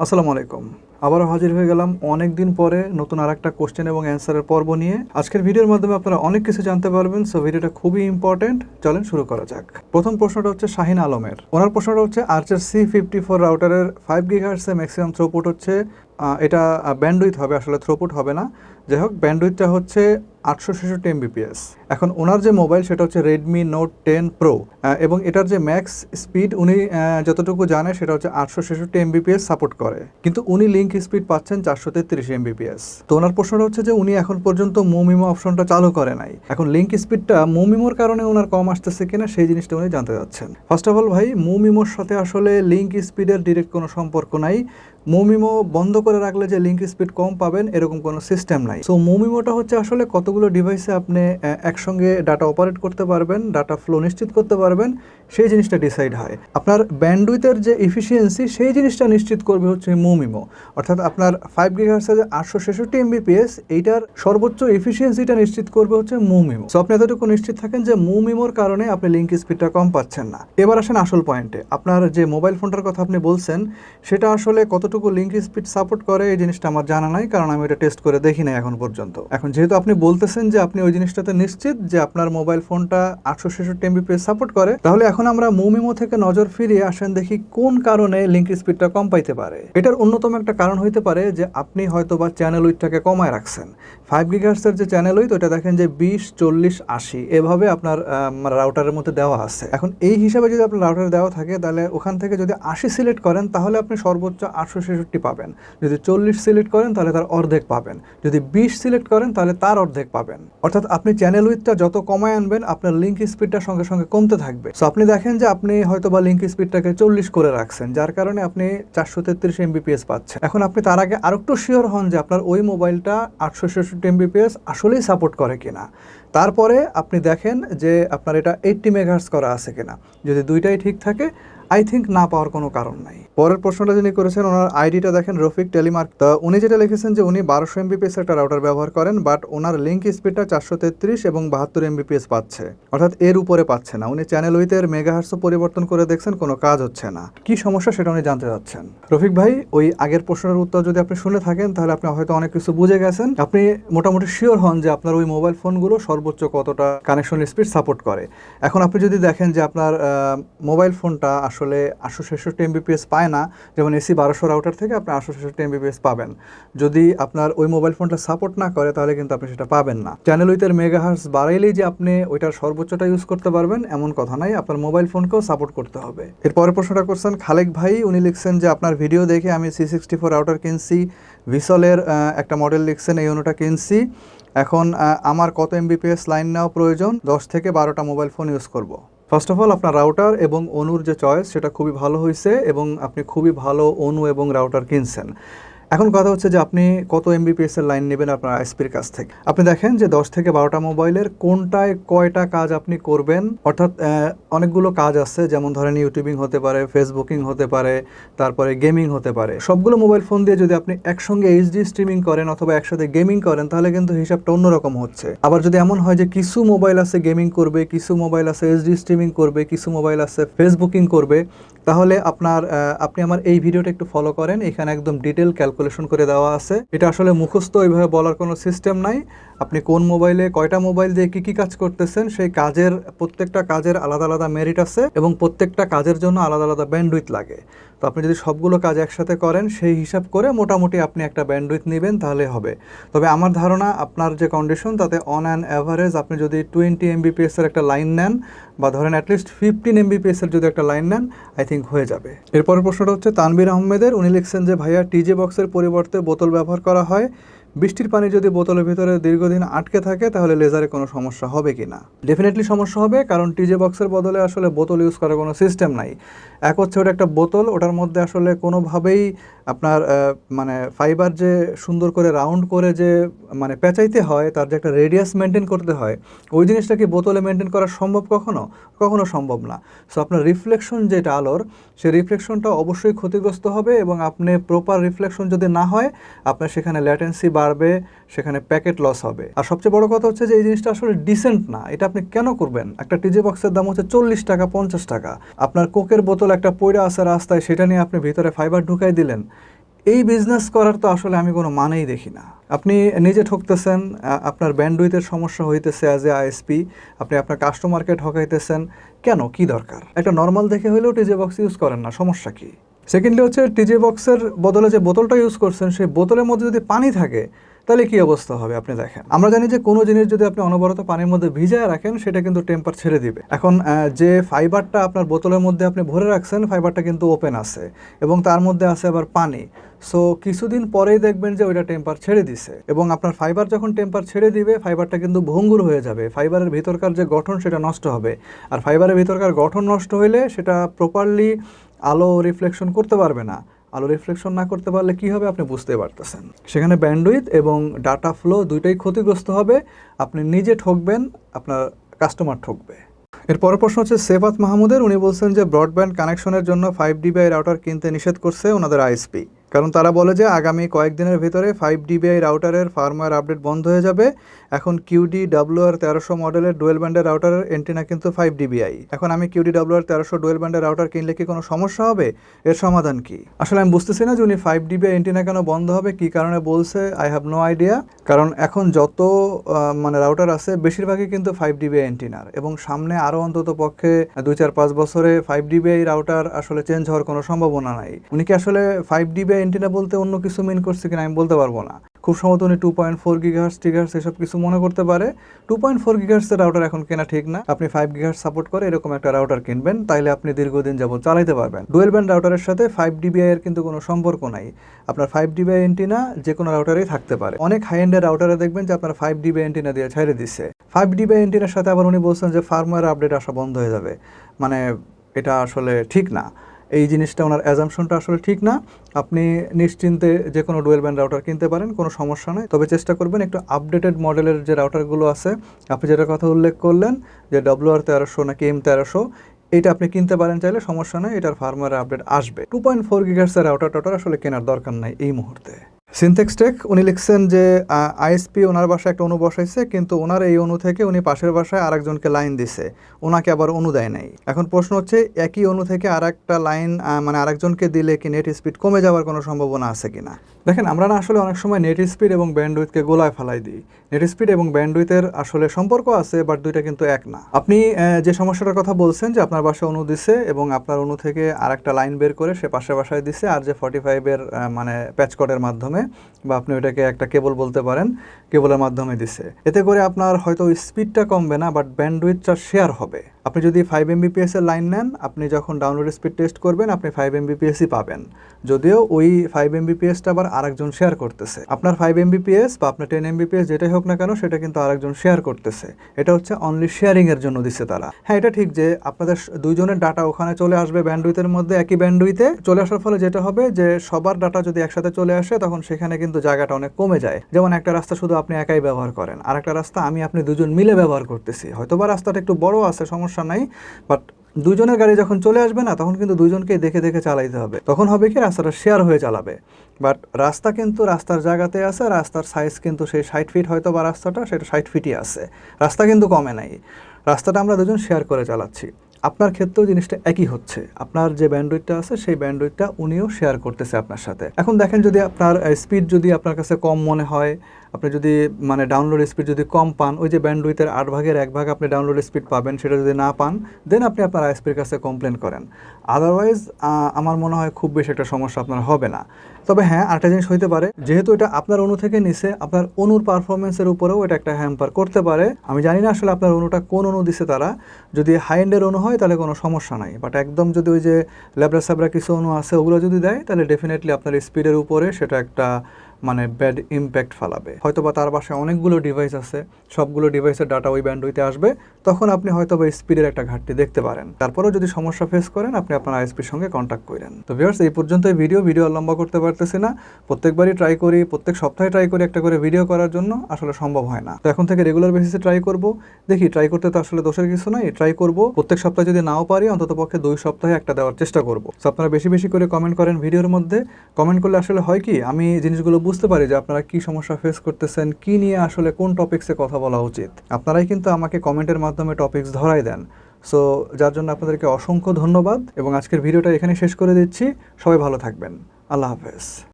আসসালামু আলাইকুম। আবারও হাজির হয়ে গেলাম অনেক দিন পরে নতুন আরেকটা কোশ্চেন এবং অ্যান্সারের পর্ব নিয়ে। আজকের ভিডিওর মাধ্যমে আপনারা অনেক কিছু জানতে পারবেন, সো ভিডিওটা খুবই ইম্পর্টেন্ট। চলেন শুরু করা যাক। প্রথম প্রশ্নটা হচ্ছে শাহিন আলমের। ওনার প্রশ্নটা হচ্ছে আর্চার C54 রাউটারের 5 গিগাহার্টসে ম্যাক্সিমাম থ্রুপুট হচ্ছে, এটা ব্যান্ডউইথ হবে, আসলে থ্রুপুট হবে না। যাই হোক, ব্যান্ডউইথটা হচ্ছে 866 Mbps। এখন ওনার যে মোবাইল সেটা হচ্ছে রেডমি নোট 10 প্রো, এবং এটার যে ম্যাক্স স্পিড উনি যতটুকু জানে সেটা হচ্ছে 866 Mbps সাপোর্ট করে, কিন্তু উনি লিঙ্ক স্পিড পাচ্ছেন 433 Mbps। তো ওনার প্রশ্নটা হচ্ছে যে উনি এখন পর্যন্ত মুমিমো অপশনটা চালু করে নাই, এখন লিঙ্ক স্পিডটা মুমিমোর কারণে ওনার কম আসতেছে কিনা সেই জিনিসটা উনি জানতে চাচ্ছেন। ফার্স্ট অফ অল ভাই, মুমিমোর সাথে আসলে লিঙ্ক স্পিডের ডিরেক্ট কোনো সম্পর্ক নাই। মুমিমো বন্ধ করে রাখলে যে লিঙ্ক স্পিড কম পাবেন এরকম কোনো সিস্টেম নাই। সো মুমিমোটা হচ্ছে আসলে কতগুলো ডিভাইসে আপনি একসঙ্গে ডাটা অপারেট করতে পারবেন, ডাটা ফ্লো নিশ্চিত করতে পারবেন, সেই জিনিসটা ডিসাইড হয়। আপনার ব্যান্ডউইথের যে এফিসিয়েন্সি সেই জিনিসটা নিশ্চিত করবে হচ্ছে মুমিমো। অর্থাৎ আপনার 5 গিগাহার্টসে যে 866 Mbps এইটার সর্বোচ্চ এফিসিয়েন্সিটা নিশ্চিত করবে হচ্ছে মুমিমো। সো আপনি এতটুকু নিশ্চিত থাকেন যে মুমিমোর কারণে আপনি লিঙ্ক স্পিডটা কম পাচ্ছেন না। এবার আসেন আসল পয়েন্টে। আপনার যে মোবাইল ফোনটার কথা আপনি বলছেন সেটা আসলে কতটুকু লিঙ্ক স্পিড সাপোর্ট করে এই জিনিসটা আমার জানা নাই, কারণ আমি এটা টেস্ট করে দেখি নাই এখন পর্যন্ত। এখন যেহেতু আপনি বলতেছেন যে আপনি ওই জিনিসটাতে নিশ্চিত যে আপনার মোবাইল ফোনটা 866 Mbps সাপোর্ট করে, তাহলে এখন আমরা মুমিমো থেকে নজর ফিরিয়ে আসেন দেখি কোন কারণে লিঙ্ক স্পিডটা কম পাইতে পারে। এটার অন্যতম একটা কারণ হইতে পারে যে আপনি হয়তো বা চ্যানেল উইথটাকে কমায় রাখছেন। 5 গিগাহার্টসের যে চ্যানেল উইথ ওটা দেখেন যে 20, 40, 80 এভাবে আপনার রাউটারের মধ্যে দেওয়া আছে। এখন এই হিসাবে যদি আপনার রাউটারে দেওয়া থাকে তাহলে ওখান থেকে যদি 80 সিলেক্ট করেন তাহলে আপনি সর্বোচ্চ 866 পাবেন। যদি 40 সিলেক্ট করেন তাহলে তার অর্ধেক পাবেন। যদি 20 সিলেক্ট করেন তাহলে তার অর্ধেক পাবেন। অর্থাৎ আপনি চ্যানেল উইথটা যত কমায় আনবেন আপনার লিঙ্ক স্পিডটা সঙ্গে সঙ্গে কমতে থাকবে। সো আপনি দেখেন যে আপনি হয়তো বা লিঙ্ক স্পিডটাকে 40 করে রাখছেন, যার কারণে আপনি 433 Mbps পাচ্ছেন। এখন আপনি তার আগে আরেকটু শিওর হন যে আপনার ওই মোবাইলটা 866 Mbps আসলেই সাপোর্ট করে কিনা। তারপরে আপনি দেখেন যে আপনার এটা 80 মেগাহার্টজ করা আছে কিনা। যদি দুইটাই ঠিক থাকে আই থিঙ্ক না পাওয়ার কোনো কারণ নাই। পরের প্রশ্নটা যিনি করেছেন ওনার আইডিটা দেখেন রফিক টেলিমার্ক। তা উনি যেটা লিখেছেন যে উনি 1200 Mbps একটা রাউটার ব্যবহার করেন, বাট ওনার লিঙ্ক স্পিডটা 433 এবং 72 Mbps পাচ্ছে, অর্থাৎ এর উপরে পাচ্ছে না। উনি চ্যানেল উইথের মেগাহার্টসও পরিবর্তন করে দেখছেন, কোনো কাজ হচ্ছে না। কি সমস্যা সেটা উনি জানতে চাচ্ছেন। রফিক ভাই, ওই আগের প্রশ্নের উত্তর যদি আপনি শুনে থাকেন তাহলে আপনি হয়তো অনেক কিছু বুঝে গেছেন। আপনি মোটামুটি শিওর হন যে আপনার ওই মোবাইল ফোনগুলো সর্বোচ্চ কতটা কানেকশন স্পিড সাপোর্ট করে। এখন আপনি যদি দেখেন যে আপনার মোবাইল ফোনটা আসলে 866 Mbps পায় না, যেমন AC 1200 রাউটার থেকে আপনি 866 Mbps পাবেন। যদি আপনার ওই মোবাইল ফোনটা সাপোর্ট না করে তাহলে কিন্তু আপনি সেটা পাবেন না। চ্যানেল উইথের মেগাহার্টজ বাড়াইলেই যে আপনি ওইটার সর্বোচ্চটা ইউজ করতে পারবেন এমন কথা নাই, আপনার মোবাইল ফোনকেও সাপোর্ট করতে হবে। এরপরের প্রশ্নটা করছেন খালেক ভাই। উনি লিখছেন যে আপনার ভিডিও দেখে আমি C64 রাউটার কিনছি, ভিসলের একটা মডেল লিখছেন, এই অনুটা কিনছি। এখন আমার কত Mbps লাইন নেওয়া প্রয়োজন? 10 থেকে 12টা মোবাইল ফোন ইউজ করব। ফার্স্ট অফ অল আপনার রাউটার এবং অনুর যে চয়েস সেটা খুবই ভালো হয়েছে এবং আপনি খুবই ভালো অনু এবং রাউটার কিনছেন। এখন কথা হচ্ছে যে আপনি কত Mbps এর লাইন নেবেন আপনার আইএসপির কাছ থেকে। আপনি দেখেন যে 10 থেকে 12টা মোবাইলের কোনটায় কয়টা কাজ আপনি করবেন। অর্থাৎ অনেকগুলো কাজ আছে, যেমন ধরেন ইউটিউবিং হতে পারে, ফেসবুকিং হতে পারে, তারপরে গেমিং হতে পারে। সবগুলো মোবাইল ফোন দিয়ে যদি আপনি একসঙ্গে এইচডি স্ট্রিমিং করেন অথবা একসাথে গেমিং করেন তাহলে কিন্তু হিসাবটা অন্যরকম হচ্ছে। আবার যদি এমন হয় যে কিছু মোবাইল আছে গেমিং করবে, কিছু মোবাইল আছে এইচডি স্ট্রিমিং করবে, কিছু মোবাইল আছে ফেসবুকিং করবে, তাহলে আপনি আমার এই ভিডিওটা একটু ফলো করেন। এখানে একদম ডিটেল ক্যালকুলেশন করে দেওয়া আছে। এটা আসলে মুখস্থ এইভাবে বলার কোনো সিস্টেম নাই। আপনি কোন মোবাইলে কয়টা মোবাইল দিয়ে কী কী কাজ করতেছেন সেই কাজের প্রত্যেকটা কাজের আলাদা আলাদা মেরিট আছে এবং প্রত্যেকটা কাজের জন্য আলাদা আলাদা ব্যান্ডউইথ লাগে। তো আপনি যদি সবগুলো কাজ একসাথে করেন সেই হিসাব করে মোটামুটি আপনি একটা ব্যান্ডউইথ নেবেন তাহলে হবে। তবে আমার ধারণা আপনার যে কন্ডিশন তাতে অন অ্যান অ্যাভারেজ আপনি যদি 20 Mbps এর একটা লাইন নেন বা ধরেন অ্যাটলিস্ট 15 Mbps এর যদি একটা লাইন নেন আই থিঙ্ক হয়ে যাবে। এরপরের প্রশ্নটা হচ্ছে তানবির আহমেদের। উনি লিখছেন যে ভাইয়া টিজে বক্সের পরিবর্তে বোতল ব্যবহার করা হয়, বৃষ্টির পানি যদি বোতলের ভিতরে দীর্ঘদিন আটকে থাকে তাহলে লেজারে কোনো সমস্যা হবে কি না? ডেফিনেটলি সমস্যা হবে, কারণ টিজে বক্সের বদলে আসলে বোতল ইউজ করার কোনো সিস্টেম নাই। এক হচ্ছে ওটা একটা বোতল, ওটার মধ্যে আসলে কোনোভাবেই আপনার মানে ফাইবার যে সুন্দর করে রাউন্ড করে যে মানে পেঁচাইতে হয়, তার যে একটা রেডিয়াস মেনটেন করতে হয়, ওই জিনিসটা কি বোতলে মেনটেন করা সম্ভব? কখনো সম্ভব না। সো আপনার রিফ্লেকশন যেটা আলোর, সেই রিফ্লেকশনটা অবশ্যই ক্ষতিগ্রস্ত হবে এবং আপনি প্রপার রিফ্লেকশন যদি না হয় আপনার সেখানে ল্যাটেন্সি বাড়বে, সেখানে প্যাকেট লস হবে। আর সবচেয়ে বড় কথা হচ্ছে যে এই জিনিসটা আসলে ডিসেন্ট না। এটা আপনি কেন করবেন? একটা টিজে বক্সের দাম হচ্ছে 40 টাকা 50 টাকা। আপনার কোকের বোতল একটা পয়রা আছে রাস্তায়, সেটা নিয়ে আপনি ভিতরে ফাইবার ঢুকাই দিলেন, এই বিজনেস করার তো আসলে আমি কোনো মানেই দেখি না। আপনি নিজে ঠকতেছেন, আপনার ব্যান্ডউইথের সমস্যা হইতেছে অ্যাজ এ আইএসপি, আপনি আপনার কাস্টমারকে ঠকাইতেছেন। কেন, কি দরকার? একটা নর্মাল দেখে হলেও টিজে বক্স ইউজ করেন না, সমস্যা কি? সেকেন্ডলি হচ্ছে টিজে বক্সের বদলে যে বোতলটা ইউজ করছেন সেই বোতলের মধ্যে যদি পানি থাকে তাহলে কী অবস্থা হবে আপনি দেখেন। আমরা জানি যে কোনো জিনিস যদি আপনি অনবরত পানির মধ্যে ভিজায় রাখেন সেটা কিন্তু টেম্পার ছেড়ে দিবে। এখন যে ফাইবারটা আপনার বোতলের মধ্যে আপনি ভরে রাখছেন, ফাইবারটা কিন্তু ওপেন আছে এবং তার মধ্যে আছে আবার পানি। সো কিছুদিন পরেই দেখবেন যে ওইটা টেম্পার ছেড়ে দিছে, এবং আপনার ফাইবার যখন টেম্পার ছেড়ে দিবে ফাইবারটা কিন্তু ভঙ্গুর হয়ে যাবে, ফাইবারের ভিতরকার যে গঠন সেটা নষ্ট হবে। আর ফাইবারের ভিতরকার গঠন নষ্ট হইলে সেটা প্রপারলি আলো রিফ্লেকশন করতে পারবে না। আলো রিফ্লেকশন না করতে পারলে কী হবে আপনি বুঝতে পারতেছেন। সেখানে ব্যান্ডউইথ এবং ডাটা ফ্লো দুইটাই ক্ষতিগ্রস্ত হবে। আপনি নিজে ঠকবেন, আপনার কাস্টমার ঠকবে। এর পরের প্রশ্ন হচ্ছে সেফাত মাহমুদের। উনি বলছেন যে ব্রডব্যান্ড কানেকশনের জন্য 5 dBi রাউটার কিনতে নিষেধ করছে ওনাদের আইএসপি, কারণ তারা বলে যে আগামী কয়েকদিনের ভিতরে 5 dBi রাউটারের ফার্মওয়্যার আপডেট বন্ধ হয়ে যাবে। এখন QD-WR1300 মডেলের ডুয়েল ব্যান্ডের রাউটারের এন্টিনা কিন্তু 5 dBi। এখন আমি QD-WR1300 ডুয়েল ব্যান্ডের রাউটার কিনলে কি কোনো সমস্যা হবে? এর সমাধান কি? আসলে আমি বুঝতেছি না যে উনি 5 dBi এন্টিনা কেন বন্ধ হবে, কি কারণে বলছে, আই হ্যাভ নো আইডিয়া। কারণ এখন যত রাউটার আছে বেশিরভাগই কিন্তু 5 dBi এন্টিনার, এবং সামনে আরও অন্তত পক্ষে 2-4-5 বছরে 5 dBi রাউটার আসলে চেঞ্জ হওয়ার কোনো সম্ভাবনা নাই। উনি কি আসলে 5 dBi এন্টিনা বলতে অন্য কিছু মিন করছে কিনা আমি বলতে পারবো না। খুব সম্ভবত উনি 2.4 GHz টিগার্স এসব কিছু মনে করতে পারে। 2.4 GHz এর রাউটার এখন কেনা ঠিক না। আপনি 5 GHz সাপোর্ট করে এরকম একটা রাউটার কিনবেন, তাইলে আপনি দীর্ঘদিন যাবত চালাইতে পারবেন। ডুয়েল ব্যান্ড রাউটারের সাথে 5 dBi এর কিন্তু কোনো সম্পর্ক নাই। আপনার 5 dBi এন্টিনা যে কোনো রাউটারেই থাকতে পারে। অনেক হাই এন্ডের রাউটারে দেখবেন যে আপনার 5 dBi এন্টিনা দিয়ে ছেড়ে দিচ্ছে। 5 dBi এন্টিনার সাথে আবার উনি বলছেন যে ফার্মওয়্যার আপডেট আসা বন্ধ হয়ে যাবে। মানে এটা আসলে ঠিক না। এই জিনিসটা ওনার অ্যাজাম্পশনটা আসলে ঠিক না। আপনি নিশ্চিন্তে যে কোনো ডুয়েল ব্যান্ড রাউটার কিনতে পারেন, কোনো সমস্যা নেই। তবে চেষ্টা করবেন একটু আপডেটেড মডেলের যে রাউটারগুলো আছে, আপনি যেটার কথা উল্লেখ করলেন যে WR1300 নাকি M1300, এটা আপনি কিনতে পারেন চাইলে, সমস্যা নেই, এটার ফার্মওয়্যার আপডেট আসবে। 2.4 GHz এর রাউটার আসলে কেনার দরকার নাই এই মুহূর্তে। সিনথেক্স টেক উনি লিখছেন যে আইএসপি ওনার বাসায় একটা অনু বসাইছে, কিন্তু ওনার এই অনু থেকে উনি পাশের বাসায় আরেকজনকে লাইন দিছে, ওনাকে আবার অনু দেয় নাই। এখন প্রশ্ন হচ্ছে একই অনু থেকে আর একটা লাইন আরেকজনকে দিলে কি নেট স্পিড কমে যাওয়ার কোনো সম্ভাবনা আছে কিনা? দেখেন, আমরা না আসলে অনেক সময় নেট স্পিড এবং ব্যান্ডউইথকে গোলায় ফেলাই দিই। নেট স্পিড এবং ব্যান্ডউইথের আসলে সম্পর্ক আছে, বাট দুইটা কিন্তু এক না। আপনি যে সমস্যাটার কথা বলছেন যে আপনার বাসায় অনু দিছে এবং আপনার অনু থেকে আর একটা লাইন বের করে সে পাশের বাসায় দিছে, আর যে 45-এর প্যাচ কর্ডের মাধ্যমে, বা আপনি ওইটাকে একটা কেবল বলতে পারেন, কেবলের মাধ্যমে দিছে। এতে করে আপনার হয়তো স্পিডটা কমবে না, বাট ব্যান্ডউইথটা শেয়ার হবে। আপনি যদি 5 Mbps এর লাইন নেন, আপনি যখন ডাউনলোড স্পিড টেস্ট করবেন আপনি 5 Mbps পাবেন, যদিও ওই 5 Mbpsটা আবার আরেকজন শেয়ার করতেছে। আপনার 5 Mbps বা আপনার 10 Mbps যেটাই হোক না কেন, সেটা কিন্তু আরেকজন শেয়ার করতেছে। এটা হচ্ছে অনলি শেয়ারিংয়ের জন্য দিচ্ছে তারা। হ্যাঁ, এটা ঠিক যে আপনাদের দুইজনের ডাটা ওখানে চলে আসবে ব্যান্ডউইথের মধ্যে, একই ব্যান্ডউইথে চলে আসার ফলে যেটা হবে যে সবার ডাটা যদি একসাথে চলে আসে তখন সেখানে কিন্তু জায়গাটা অনেক কমে যায়। যেমন একটা রাস্তা শুধু আপনি একাই ব্যবহার করেন, আর একটা রাস্তা আমি আপনি দুজন মিলে ব্যবহার করতেছি। হয়তোবা রাস্তাটা একটু বড় আছে, সমস্যা নাই, বাট দুজনের গাড়ি যখন চলে আসবে না, তখন কিন্তু দুজনকেই দেখে দেখে চালাইতে হবে। তখন হবে কি, রাস্তাটা শেয়ার হয়ে চালাবে। বাট রাস্তা কিন্তু রাস্তার জায়গাতে আছে, রাস্তার সাইজ কিন্তু সেই 60 ফিট, হয়তো বা রাস্তাটা সেটা 60 ফিটই আছে, রাস্তা কিন্তু কমে নাই। রাস্তাটা আমরা দুজন শেয়ার করে চালাচ্ছি। আপনার ক্ষেত্রেও জিনিসটা একই হচ্ছে। আপনার যে ব্যান্ডউইথটা আছে সেই ব্যান্ডউইথটা উনিও শেয়ার করতেছে আপনার সাথে। এখন দেখেন, যদি আপনার স্পিড যদি আপনার কাছে কম মনে হয়, আপনি যদি ডাউনলোড স্পিড যদি কম পান, ওই যে ব্যান্ডউইথের 8/1 আপনি ডাউনলোড স্পিড পাবেন, সেটা যদি না পান, দেন আপনি আপনার আইএসপির কাছে কমপ্লেন করেন। আদারওয়াইজ আমার মনে হয় খুব বেশি একটা সমস্যা আপনার হবে না। তবে হ্যাঁ, আরেকটা জিনিস হইতে পারে, যেহেতু এটা আপনার অনু থেকে নিছে, আপনার অনুর পারফরমেন্সের উপরেও এটা একটা হ্যাম্পার করতে পারে। আমি জানি না আসলে আপনার অনুটা কোন অনু দিছে তারা। যদি হাই এন্ডের অনু হয় তাহলে কোনো সমস্যা নাই, বাট একদম যদি ওই যে ল্যাবরা স্যাবরা কিছু অনু আছে ওগুলো যদি দেয়, তাহলে ডেফিনেটলি আপনার স্পিডের উপরে সেটা একটা ব্যাড ইম্প্যাক্ট ফেলাবে। হয়তো বা তার বাসায় অনেকগুলো ডিভাইস আছে, সবগুলো ডিভাইসের ডাটা ওই ব্যান্ডউইথে আসবে, তখন আপনি হয়তো বা স্পিডের একটা ঘাটতি দেখতে পারেন। তারপরেও যদি সমস্যা ফেস করেন, আপনি আপনার আইএসপির সঙ্গে কন্ট্যাক্ট করেন। তো ভিউয়ার্স, এই পর্যন্ত ভিডিও লম্বা করতে পারতেছি না। প্রত্যেকবারই ট্রাই করি, প্রত্যেক সপ্তাহে ট্রাই করি একটা করে ভিডিও করার জন্য, আসলে সম্ভব হয় না। তো এখন থেকে রেগুলার বেসিসে ট্রাই করব। দেখি, ট্রাই করতে তো আসলে দোষের কিছু নাই, ট্রাই করব। প্রত্যেক সপ্তাহে যদি নাও পারি, অন্তত পক্ষে 2 সপ্তাহে একটা দেওয়ার চেষ্টা করব। তো আপনারা বেশি বেশি করে কমেন্ট করেন ভিডিওর মধ্যে। কমেন্ট করলে আসলে হয় কি, আমি জিনিসগুলো বুঝতে পারি যে আপনারা কি সমস্যা ফেস করতেছেন, কি নিয়ে আসলে কোন টপিক্সে কথা বলা উচিত। আপনারাই কিন্তু আমাকে কমেন্টের মাধ্যমে টপিক্স ধরাই দেন। সো যার জন্য আপনাদেরকে অসংখ্য ধন্যবাদ, এবং আজকের ভিডিওটা এখানে শেষ করে দিচ্ছি। সবাই ভালো থাকবেন। আল্লাহ হাফেজ।